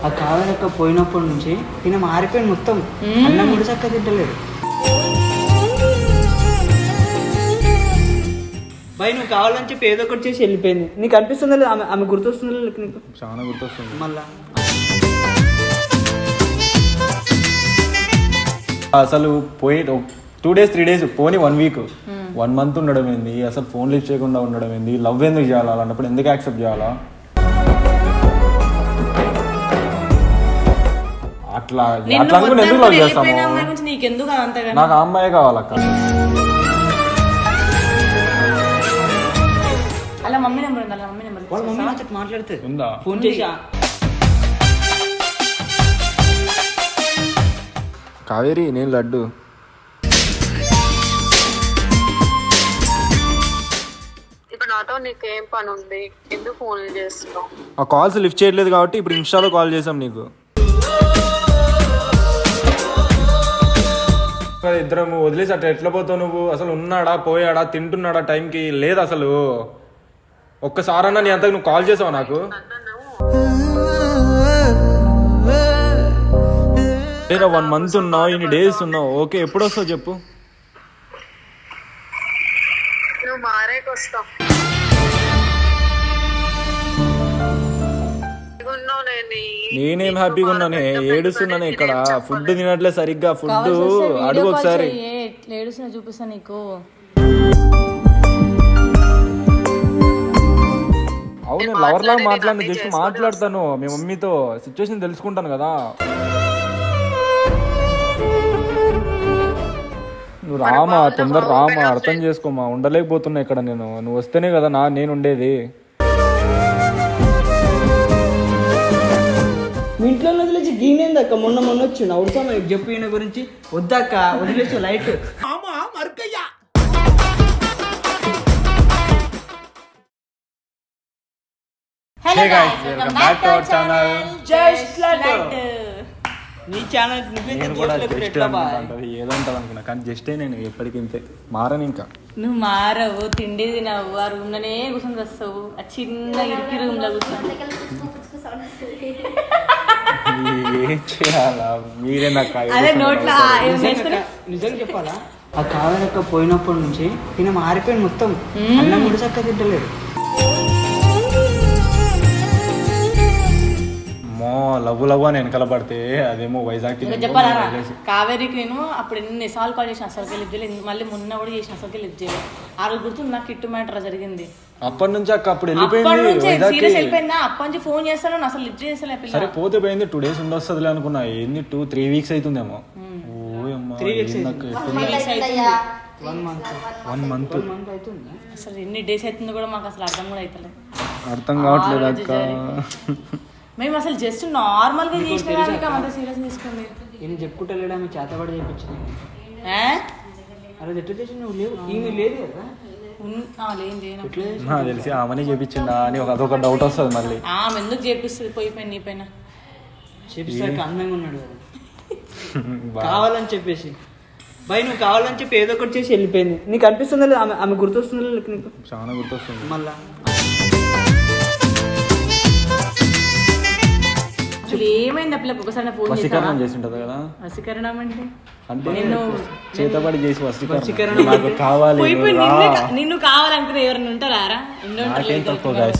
ఆ కావేరక్క పోయినప్పటి నుంచి ఈయన మారిపోయింది మొత్తం. అన్నం కూడా చక్కగా తింటలేడు. భయ్ నువ్వు కావాలని చెప్పి ఏదో ఒకటి చేసి వెళ్ళిపోయింది. నీకు అనిపిస్తుందా లేదు ఆమె గుర్తొస్తుందా లేదు నీకు? చాలా గుర్తొస్తుంది. మళ్ళా అసలు పోయి 2 days 3 days పోనీ 1 week 1 month ఉండడం ఏంది, అసలు ఫోన్ లిఫ్ట్ చేయకుండా ఉండడం ఏంది, లవ్ ఎందుకు చేయాలా, అలాంటప్పుడు ఎందుకు యాక్సెప్ట్ చేయాలా? అట్లా అట్లా అనుకుని ఎందుకు లవ్ చేస్తాము? నాకు ఆ అమ్మాయి కావాలక్క. వాళ్ళ మమ్మీ మాట్లాడితే ఉందా ఫోన్ చేసి కావేరి నేను లడ్డు నాతో నీకేం పని ఉంది? ఎందుకు ఫోన్ చేస్తున్నావు? ఆ కాల్స్ లిఫ్ట్ చేయట్లేదు కాబట్టి ఇప్పుడు ఇన్స్టాలో కాల్ చేసాం నీకు. ఇద్దరం వదిలేసి అట్లా ఎట్లా పోతావు నువ్వు? అసలు ఉన్నాడా, పోయాడా, తింటున్నాడా టైంకి? లేదు అసలు. ఒక్కసారన్నా నీ అంతకు నువ్వు కాల్ చేసావు నాకు? లేదా 1 month ఉన్నావు, ఇన్ని డేస్ ఉన్నావు, ఓకే. ఎప్పుడు వస్తావు చెప్పు? నువ్వు మారేకొస్తావు. నేనేం హ్యాపీగా ఉన్నానే, ఏడుస్తున్నానే ఇక్కడ. ఫుడ్ తినట్లే సరిగ్గా. ఫుడ్ అడుగు ఒకసారి. చూపిస్తా నీకు. అవును, లవర్ లాగా మాట్లాడిన, జస్ట్ మాట్లాడతాను మీ మమ్మీతో, సిచ్యువేషన్ తెలుసుకుంటాను కదా. నువ్వు రామా, తొందర రామా, అర్థం చేసుకోమా. ఉండలేకపోతున్నా ఇక్కడ నేను. నువ్వు వస్తేనే కదా నేను ఉండేది. మీ ఇంట్లో వదిలేసి గీనేందక్క మొన్న వచ్చిండు అవుతామా చెప్పు ఈయన గురించి. వద్దక్క వదిలేసి light. Hey guys, welcome back to our channel. నీ ఛానల్ నేను కూడా జస్ట్ ఏదంటావు అనుకున్నా, కానీ జస్టే నేను ఎప్పటికీ ఇంతే, మారని. ఇంకా నువ్వు మారవు, తిండి తినవు, ఆ రూమ్ లోనే కూర్చొని వస్తావు. ఆ చిన్న ఇరికి రూమ్ లో కూర్చొని ఏం చేయాలా మీరే నాకు? అదే నోట్ల నిజంగా చెప్పాలా, ఆ కావేరక్క పోయినప్పటి నుంచి ఈయన మారిపోయింది మొత్తం. అన్నం కూడా చక్కగా తింటలేడు. లవ్ అని వెనకాల పడితే అదేమో వైజాగ్ చెప్పాలా. కావేరికి నేను అప్పుడు ఎన్నిసార్లు కాల్ చేసిన అసలుకే లిఫ్ట్ చేయలేదు. మళ్ళీ మొన్న కూడా చేసిన అసలుకే లిఫ్ట్ చేయలేదు. ఆ రోజు గుర్తుంది నాకు కిట్టు మ్యాటర్ జరిగింది. అప్పటి నుంచి అక్క అప్పుడు సీరియస్ వెళ్ళిపోయిందా? అప్పటి నుంచి ఫోన్ చేస్తాను, అసలు లిఫ్ట్ చేస్తలే. సరే పోతే పోయింది, 2 days ఉండొస్తుంది అనుకున్నా. ఏంది 2-3 weeks అవుతుందేమో. వన్ మంత్ అసలు ఎన్ని డేస్ అవుతుందో కూడా మాకు అసలు అర్థం కూడా అవుతలేదు. అర్థం కావట్లేదు అక్క. మేము అసలు జస్ట్ నార్మల్ గా చేసిన సీరియస్ తీసుకుంది. ఈయన చెప్పుకుంటలేడా మీ చేతబడి చేయించింది. అలా ఎట్లా చేసి నువ్వు లేవు, ఈమె లేదు కదా. తెలిసి ఆమెనే చేపించిందా అని అదొక డౌట్ వస్తుంది మళ్ళీ. ఆమె ఎందుకు చేపిస్తుంది? పోయిపోయింది నీ పైన చేపిస్తాక అందంగా ఉన్నాడు కదా కావాలని చెప్పేసి. భయ్ నువ్వు కావాలని చెప్పి ఏదో ఒకటి చేసి వెళ్ళిపోయింది. నీకు అనిపిస్తుందా లేదు ఆమె గుర్తొస్తుందా లేదు నీకు? చాలా గుర్తొస్తుంది. మళ్ళా అసలు ఏమైంది ఆ పిల్లకి? ఒకసారి ఫోన్ వశీకరణం చేసి ఉంటది కదా. వశీకరణం అంటే నేను చేతబడి చేసి వశీకరణం నాకు కావాలి. నిన్ను కావాలనుకునే ఎవరైనా ఉంటారా?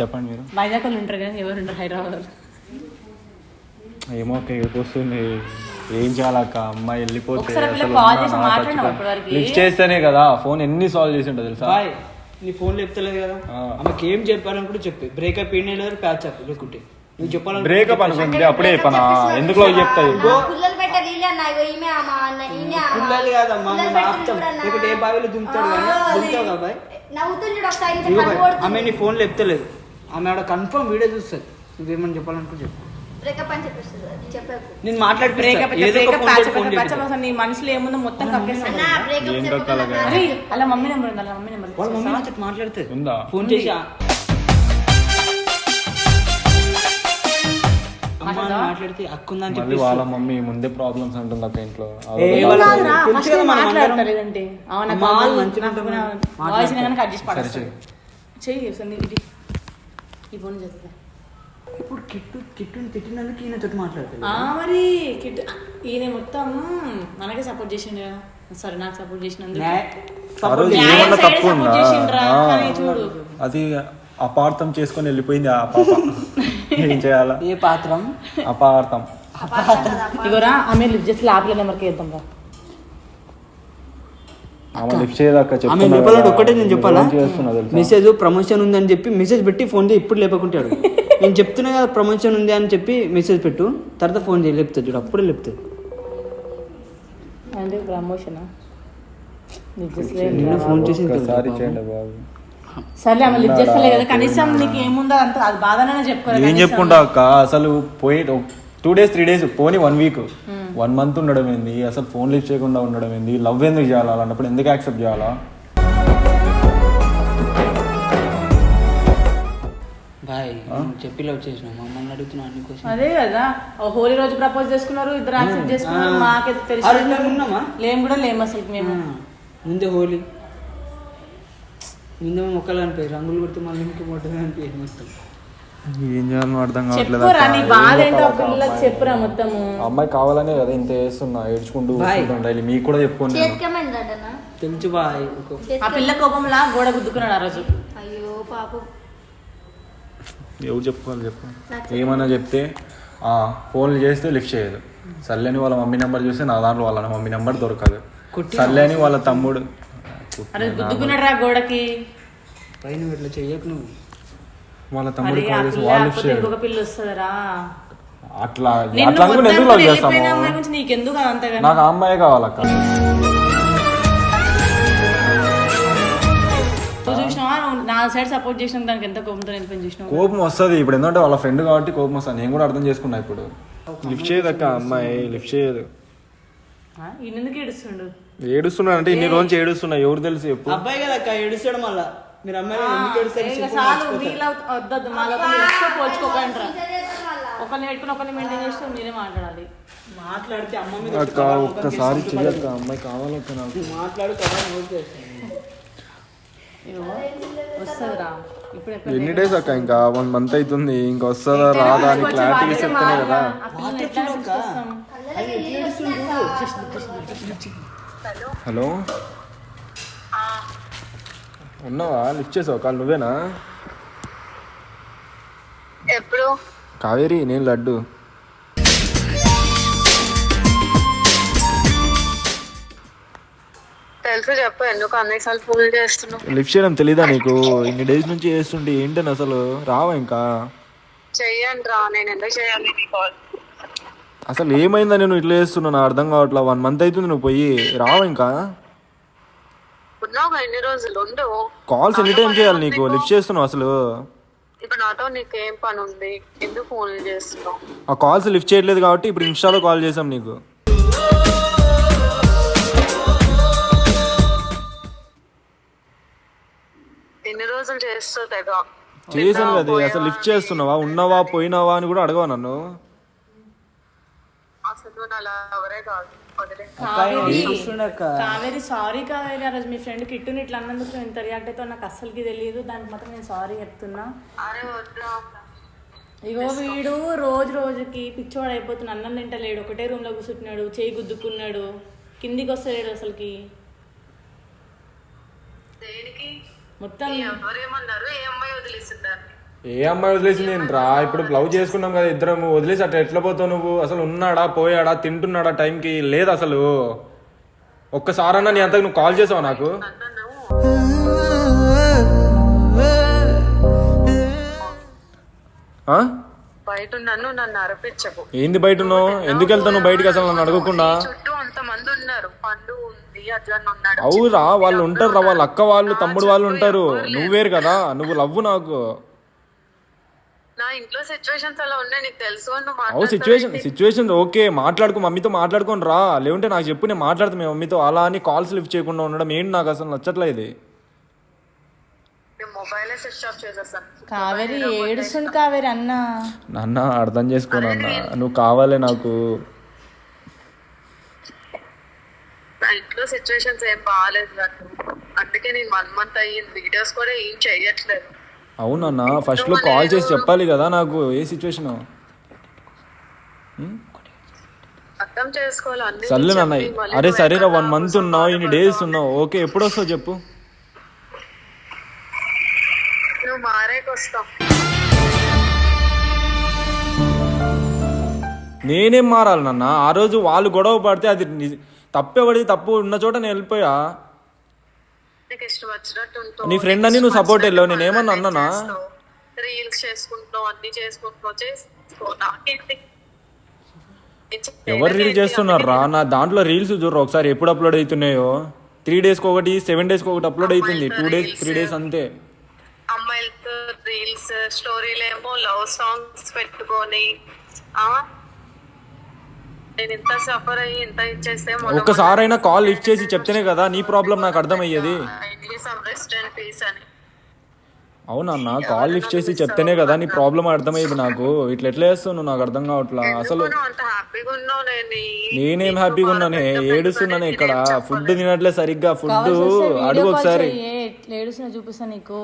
చెప్పండి మీరు. వైజాగ్ వాళ్ళు ఉంటారు కదా, ఎవరు ఉంటారు హైదరాబాద్? ఏమో వస్తుంది. ఏం చేయాలక్క, అమ్మాయి వెళ్ళిపోతే లిఫ్ట్ చేస్తేనే కదా. ఫోన్ ఎన్ని సాల్వ్ చేసి ఉంటుంది తెలుసా? నీ ఫోన్ చెప్తలేదు కదా. ఆమెకి ఏం చెప్పాలని కూడా చెప్పి బ్రేకప్ ఏం లేదు, ప్యాచ్ అప్ లేకుంటే నువ్వు చెప్పాలి. బ్రేకప్ అనుకుంటే అప్పుడే చెప్పనా? ఎందుకు చెప్తాయి? పిల్లలు కాదమ్మా, లేకుంటే ఏ బావిలో దుంకుతాడు కానీ దుంకుతావు కదా బాయ్. ఆమె నీ ఫోన్లో చెప్తలేదు. ఆమె ఆడ కన్ఫర్మ్ వీడియో చూస్తుంది. నువ్వేమని చెప్పాలనుకో చెప్పు. నేను నీ మనసులో ఏముందో మొత్తం అలా మమ్మీ నెంబర్ ఉంది. అలా మమ్మీ నెంబర్ మాట్లాడితే ఫోన్ చేసి మాట్లాడితే అక్కుందని చెప్పి వాళ్ళ మమ్మీ ముందే ప్రాబ్లమ్స్ అంటుంది అక్క ఇంట్లో. మాట్లాడతాలేదంటే ఈ ఫోన్ చేస్తా ఇప్పుడు కిట్టుని తిట్టినందుకు ఈయన తోటి మాట్లాడతాడు. మరి కిట్టు ఈయన మొత్తం మనకే సపోర్ట్ చేసిండు కదా. సరే నాకు సపోర్ట్ చేసినందుకు ఏమన్నా తప్పు ఉందా? చూడు అది అపార్థం చేసుకొని వెళ్ళిపోయింది ఆ పాప. ఏం చేయాలా? ఏ పాత్రం అపార్థం. ఇగోరా ఆమె లిఫ్ట్ చేసి ల్యాబ్లో నెంబర్కి వేద్దాం రా. ఒకటే నేను చెప్పాలా, మెసేజ్ ప్రమోషన్ ఉందని చెప్పి మెసేజ్ పెట్టి ఫోన్ చేయి, ఇప్పుడు లేపకుంటాడు. నేను చెప్తున్నా కదా ప్రమోషన్ ఉంది అని చెప్పి మెసేజ్ పెట్టు, తర్వాత ఫోన్ చేయి, లేపుతుంది చూడు, అప్పుడే లేపుతుంది. అంటే ప్రమోషన్ ఫోన్ చేసి సరే ఆమె లిఫ్ట్ చేస్తలే కదా, కనీసం నీకు ఏముందో అంత అది బాధనే చెప్పుకోవాలి. ఏం చెప్పుకుంటా అక్క, అసలు పోయి 2 days 3 days పోనీ 1 week 1 month ఉండడం ఏంది, అసలు ఫోన్ లిఫ్ట్ చేయకుండా ఉండడం ఏంది, లవ్ ఎందుకు చేయాలా, అలాంటప్పుడు ఎందుకు యాక్సెప్ట్ చేయాలా? బాయ్ చెప్పి లవ్ చేసిన మమ్మల్ని అడుగుతున్నా అన్ని క్వశ్చన్. అదే కదా హోలీ రోజు ప్రపోజ్ చేసుకున్నారు, ఇద్దరు యాక్సెప్ట్ చేసుకున్నారు. మాకైతే తెలిసి లేము కూడా లేము అసలు. మేము ముందే హోలీ ముందే మొక్కలు అనిపోయి రంగులు కొడితే మళ్ళీ ఇంక మొట్టగా అనిపోయి మొత్తం. ఏం చేయాలో అర్థం కావట్లేదు. చెప్పురా మొత్తము. అమ్మాయి కావాలనే కదా ఇంత చేస్తున్నా, ఏడ్చుకుంటూ డైలీ మీకు కూడా చెప్పుకోండి. తెలుసు బాయ్, ఆ పిల్ల కోపంలా గోడ గుద్దుకున్నాడు ఆ రోజు. అయ్యో పాపం. ఎవరు చెప్పుకోవాలి చెప్పు? ఏమన్నా చెప్తే ఫోన్లు చేస్తే లిఫ్ట్ చేయదు. సర్లేని వాళ్ళ మమ్మీ నెంబర్ చూస్తే నా దాంట్లో వాళ్ళ మమ్మీ నెంబర్ దొరకదు. సర్లేని వాళ్ళ తమ్ముడు గుద్దుకున్నాడు రా గోడకి. పైన ఇట్లా చెయ్యకు నువ్వు. వాళ్ళ తమ్ముడు కాల్ చేసి వాళ్ళు లిఫ్ట్ చేయదు. ఇంకొక పిల్ల వస్తుందిరా అట్లా అట్లా అనుకుని ఎందుకు లవ్ చేస్తాము? నీకెందుకు అంతగా? నాకు ఆ అమ్మాయి కావాలక్క. నా సైడ్ సపోర్ట్ చేసిన దానికి ఎంత కోపంతో నేను చూసిన. కోపం వస్తుంది ఇప్పుడు, ఎందుకంటే వాళ్ళ ఫ్రెండ్ కాబట్టి కోపం వస్తుంది. నేను కూడా అర్థం చేసుకున్నా. ఇప్పుడు లిఫ్ట్ చేయదు అక్క, అమ్మాయి లిఫ్ట్ చేయదు. ఎందుకు ఏడుస్తుండు? ఏడుస్తున్నా అంటే ఇన్ని రోజు ఏడుస్తున్నా, ఎవరు తెలుసు చెప్పు? అబ్బాయి కదా అక్క ఏడుస్తాడు. మళ్ళా మీరు అమ్మాయి ఒకరిని పెట్టుకుని ఒకరిని మెయింటైన్ చేస్తే మీరే మాట్లాడాలి. మాట్లాడితే అమ్మ మీద అక్క ఒక్కసారి చెయ్యక్క, అమ్మాయి కావాలక్క నాకు. మాట్లాడు కదా వస్తుందిరా. ఇప్పుడు ఎన్ని డేస్ అక్క? ఇంకా 1 month అవుతుంది. ఇంకా వస్తుందా రాదా అని క్లారిటీ చెప్తున్నా కదా. హలో ఉన్నావా? లిఫ్ట్ చేసావు కాల్? నువ్వేనా? ఎప్పుడు? కావేరి, నేను లడ్డు. తెలుసు, చెప్పు. ఎందుకు అన్నిసార్లు ఫోన్ చేస్తున్నావు? లిఫ్ట్ చేయడం తెలీదా నీకు? ఇన్ని డేస్ నుంచి చేస్తుంటే ఏంటని అసలు రావా? ఇంకా చెయ్యండి రా. నేను ఎందుకు చేయాలి నీ కాల్? అసలు ఏమైందని నువ్వు ఇట్లా చేస్తున్నావు? అర్థం కావట్లా. 1 month అవుతుంది నువ్వు పోయి, రావా? ఇంకా ఉన్నావు ఎన్ని రోజులు ఉండు. కాల్స్ ఎనీ టైం చేయాలి నీకు? లిఫ్ట్ చేస్తున్నావు అసలు? ఇప్పుడు నాతో నీకేం పని ఉంది? ఎందుకు ఫోన్ చేస్తున్నావు? ఆ కాల్స్ లిఫ్ట్ చేయట్లేదు కాబట్టి ఇప్పుడు ఇన్స్టాలో కాల్ చేసాం నీకు. ఎన్ని రోజులు చేస్తావు తెగ? చేసాను కదా. అసలు లిఫ్ట్ చేస్తున్నావా? ఉన్నావా పోయినావా అని కూడా అడగవా నన్ను? అసలు అలా ఎవరే కాదు. కావేరి సారీ కావేరి, ఆ రోజు మీ ఫ్రెండ్ కిట్టుని ఇట్లా అన్నందుకు ఎంత రియాక్ట్ అవుతావు నాకు అస్సలకి తెలియదు. దానికి మాత్రం నేను సారీ చెప్తున్నా. ఇగో వీడు రోజు రోజుకి పిచ్చోడు అయిపోతున్నా. అన్నం తింటలేడు, ఒకటే రూమ్ లో కూర్చుంటున్నాడు, చేయి గుద్దుకున్నాడు, కిందికి వస్తలేడు అసలుకి. మొత్తం ఏ అమ్మాయి వదిలేసింది ఏంట్రా? ఇప్పుడు లవ్ చేసుకున్నాం కదా ఇద్దరం, వదిలేసి అట్లా ఎట్లా పోతావు నువ్వు? అసలు ఉన్నాడా పోయాడా తింటున్నాడా టైంకి? లేదు అసలు. ఒక్కసారన్నా నీ అంతకు నువ్వు కాల్ చేసావు నాకు? బయట నన్ను అరపించకు. ఏంది బయట ఉన్నావు? ఎందుకు వెళ్తావు బయటికి అసలు నన్ను అడగకుండా? చుట్టూ అంతమంది ఉన్నారు. పండు ఉంది, అట్లా ఉన్నాడు. అవురా, వాళ్ళు ఉంటారు రా, వాళ్ళ అక్క వాళ్ళు తమ్ముడు వాళ్ళు ఉంటారు. నువ్వేరు కదా, నువ్వు లవ్వు నాకు. నా ఇంట్లో సిచ్యువేషన్స్ అలా ఉన్నాయి, నీకు తెలుసు. అవు సిచ్యువేషన్ ఓకే, మాట్లాడుకో, మమ్మీతో మాట్లాడుకొని రా. లేకుంటే నాకు చెప్పు, నేను మాట్లాడుతా మీ మమ్మీతో. అలా అని కాల్స్ లిఫ్ట్ చేయకుండా ఉండడం ఏంటి? నాకు అసలు నచ్చట్లేదు. కావేరి ఏడుస్తుంది. కావేరి అన్న అర్థం చేసుకోను అన్న, నువ్వు కావాలే నాకు. నా ఇంట్లో సిచ్యువేషన్స్ ఏం బాగాలేదు నాకు, అందుకే నేను 1 month అయ్యింది వీడియోస్ కూడా ఏం చెయ్యట్లేదు. అవునన్నా ఫస్ట్లో కాల్ చేసి చెప్పాలి కదా నాకు ఏ సిచ్యువేషన్. అర్థం చేసుకోవాలి అన్ని సర్లేనన్న. అరే సరేరా 1 month ఉన్నావు, ఇన్ని డేస్ ఉన్నావు, ఓకే ఎప్పుడు వస్తావు చెప్పు. నువ్వు మారేకొస్తావు. నేనేం మారాలి నాన్న? ఆ రోజు వాళ్ళు గొడవ పడితే అది తప్పేవాడిది, తప్పు ఉన్న చోట నేను వెళ్ళిపోయా. నీకు ఇష్టం వచ్చినట్టు ఉంటావు. నీ ఫ్రెండ్ అని నువ్వు సపోర్ట్ వెళ్ళావు, నేను ఏమన్నా అన్నానా? రీల్స్ చేసుకుంటున్నావు, అన్ని చేసుకుంటున్నావు, చేసుకో. నాకేంటి? ఎవరు రీల్ చేస్తున్నారా? నా దాంట్లో రీల్స్ చూడరు ఒకసారి ఎప్పుడు అప్లోడ్ అవుతున్నాయో. 3 daysకి ఒకటి, 7 daysకి ఒకటి అప్లోడ్ అవుతుంది. 2 days 3 days అంతే. అమ్మాయిలతో రీల్స్, స్టోరీలేమో లవ్ సాంగ్స్ పెట్టుకొని నేను ఇంత సఫర్ అయ్యి ఇంత ఇచ్చేస్తే ఒక్కసారైనా కాల్ లిఫ్ట్ చేసి చెప్తేనే కదా నీ ప్రాబ్లం నాకు అర్థమయ్యేది. అవునన్నా, కాల్ లిఫ్ట్ చేసి చెప్తేనే కదా నీ ప్రాబ్లం అర్థమయ్యేది నాకు. ఇట్లా ఎట్లా చేస్తావు నువ్వు? నాకు అర్థం కావట్లా అసలు. నేనేం హ్యాపీగా ఉన్నానే, ఏడుస్తున్నానే ఇక్కడ. ఫుడ్ తినట్లే సరిగ్గా. ఫుడ్ అడుగు ఒకసారి. ఏడుస్తున్నా చూపిస్తా నీకు.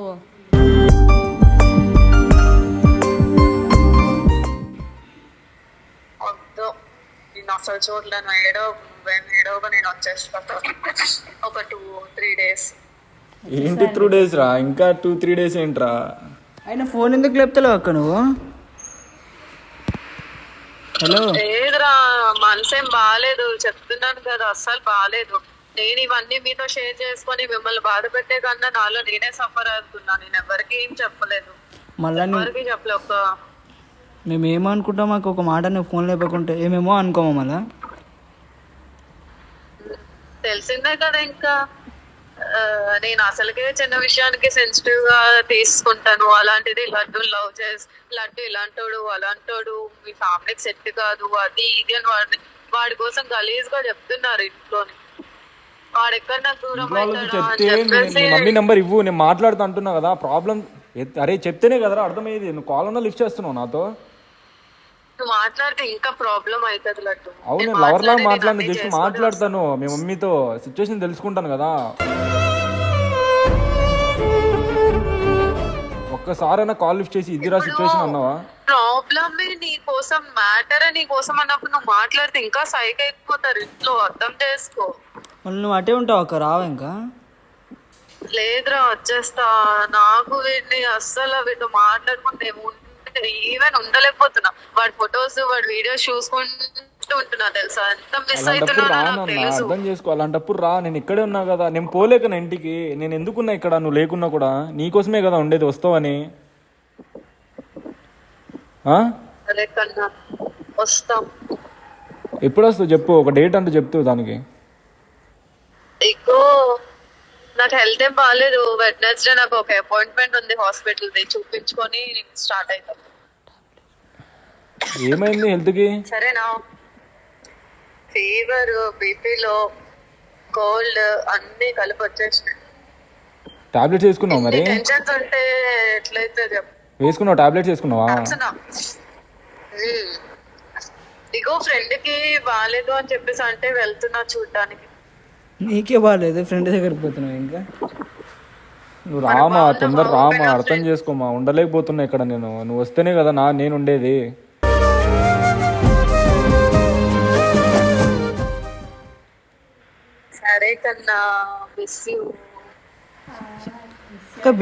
అసలు చూడలేను. ఏడోగా నేను వచ్చేస్తాను ఒక 2-3 days. ఏంటి 3 days రా? ఇంకా 2-3 days ఏంట్రా? అయినా ఫోన్ ఎందుకు లేపుతలేవు అక్క నువ్వు? హలో. లేదురా, మనసేం బాగాలేదు, చెప్తున్నాను కదా, అస్సలు బాగాలేదు. నేను ఇవన్నీ మీతో షేర్ చేసుకొని మిమ్మల్ని బాధ పెట్టే కన్నా నాలో నేనే సఫర్ అవుతున్నా. నేను ఎవరికి ఏం చెప్పలేదు, ఎవరికి చెప్పలే. మేము ఏమనుకుంటాం మాకు ఒక మాట నువ్వు ఫోన్ లేపకుంటే ఏమేమో అనుకోమా మళ్ళా. తెలిసిందే కదా. ఇంకా నేను అసలుకే చిన్న విషయానికి సెన్సిటివ్ గా తీసుకుంటాను. అలాంటిది లడ్డు లవ్ చేసి లడ్డు ఇలాంటోడు అలాంటోడు మీ ఫ్యామిలీకి సెట్ కాదు అది ఇది అని వాడి కోసం గలీజ్ గా చెప్తున్నారు ఇంట్లోని. వాడు ఎక్కడ నాకు దూరం చెప్తే మమ్మీ నెంబర్ ఇవ్వు, నేను మాట్లాడుతూ అంటున్నా కదా. ప్రాబ్లం అరే చెప్తేనే కదరా అర్థమయ్యేది. నువ్వు కాల్ అన్నా లిఫ్ట్ చేస్తున్నావు నాతో. నువ్వు మాట్లాడితే ఇంకా ప్రాబ్లం అవుతుంది లడ్డు. అవును, లవర్ లాగా మాట్లాడి జస్ట్ మాట్లాడతాను. మీ మమ్మీతో సిచ్యువేషన్ తెలుసుకుంటాను కదా. ఒక్కసారైనా కాల్ లిఫ్ట్ చేసి ఇదిరా సిచ్యువేషన్ అన్నావా? ప్రాబ్లమ్ నీ కోసం, మ్యాటర్ నీ కోసం అన్నప్పుడు నువ్వు మాట్లాడితే ఇంకా సైక్ అయిపోతారు ఇంట్లో. అర్థం చేసుకో. మళ్ళీ నువ్వు అటే ఉంటావు అక్క, రావా ఇంకా? లేదురా, వచ్చేస్తా. నాకు వీడిని అస్సలు వీటితో మాట్లాడుకుంటే ఈవెన్ ఉండలేకపోతున్నా. వాడి ఫొటోస్ వాడి వీడియోస్ చూసుకుంటూ ఉంటున్నా తెలుసా. ఎంత మిస్ అవుతున్నా. అర్థం చేసుకో. అలాంటప్పుడు రా, నేను ఇక్కడే ఉన్నా కదా. నేను పోలేకనా ఇంటికి. నేను ఎందుకున్నా ఇక్కడ నువ్వు లేకున్నా కూడా? నీకోసమే కదా ఉండేది. వస్తావని. వస్తాం. ఎప్పుడు వస్తావు చెప్పు, ఒక డేట్ అంటూ చెప్తావు దానికి. నాకు హెల్త్ ఏం బాగాలేదు. వెడ్నెస్డే నాకు ఒక అపాయింట్మెంట్ ఉంది హాస్పిటల్ ది. చూపించుకొని స్టార్ట్ అవుతాం. ఏమైంది హెల్త్ కి? సరేనా? ఫీవర్, బీపీలో కోల్డ్ అన్ని కలిపి వచ్చేసినాయి. టాబ్లెట్స్ వేసుకున్నావు మరి? టెన్షన్స్ ఉంటే ఎట్లయితే చెప్పు. వేసుకున్నావు? టాబ్లెట్స్ వేసుకున్నావా? ఇగో ఫ్రెండ్ కి బాగాలేదు అని చెప్పేసి అంటే వెళ్తున్నా చూడడానికి. నీకే బాగాలేదు, ఫ్రెండ్ దగ్గరికి పోతున్నావు ఇంకా? నువ్వు రామా, తొందర రామా, అర్థం చేసుకోమా. ఉండలేకపోతున్నా ఇక్కడ నేను. నువ్వు వస్తేనే కదా నేను ఉండేది. సరే కన్నా, మిస్ యూ.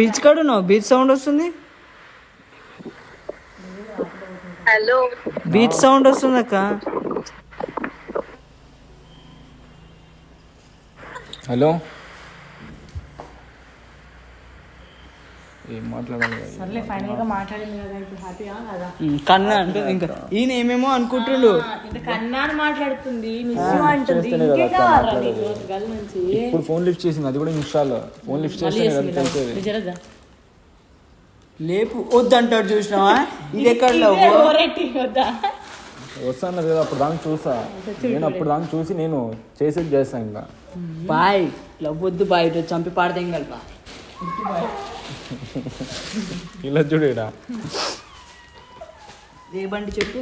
బీచ్ కాడ ఉన్నావు, బీచ్ సౌండ్ వస్తుంది. హలో, బీచ్ సౌండ్ వస్తుంది అక్క. హలో, ఏం మాట్లాడాలి? సర్లే, ఫైనల్ గా మాట్లాడింది కదా, ఇప్పుడు హ్యాపీగా కదా. కన్నా అంటే ఇంకా ఈయన ఏమేమో అనుకుంటుండు. కన్నా మాట్లాడుతుంది, ఇప్పుడు ఫోన్ లిఫ్ట్ చేసింది, అది కూడా ఇన్స్టాల్. ఫోన్ లిఫ్ట్ చేస్తే లేపు వద్దంటాడు. చూసినావా? ఇది ఎక్కడ వస్తాను కదా, అప్పుడు దాన్ని చూసా నేను. అప్పుడు దాన్ని చూసి నేను చేసేది చేస్తాను. ఇంకా బాయ్ లవ్ వద్దు బాయ్, చంపి పాడతాం కదా. ఇలా చూడేడా ఏ బండి చెప్పు.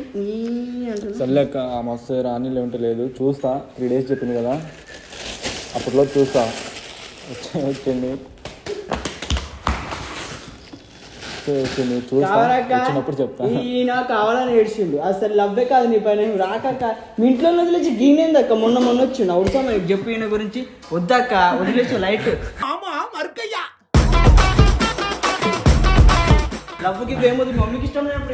సర్లేక మస్తు రాని లేవంటే లేదు, చూస్తా. 3 days చెప్పింది కదా, అప్పట్లో చూస్తా. వచ్చింది వచ్చినప్పుడు చెప్తా. ఈయన కావాలని ఏడ్చిండు. అసలు లవ్వే కాదు నీ పైన రాకక్క. మీ ఇంట్లో వదిలేసి గీనేందక్క. మొన్న వచ్చిండు అవుతాం చెప్పు ఈయన గురించి. వద్దక్క వదిలేసి లైట్ లవ్కి ఏమవుతుంది మమ్మీకి ఇష్టం లేనప్పుడు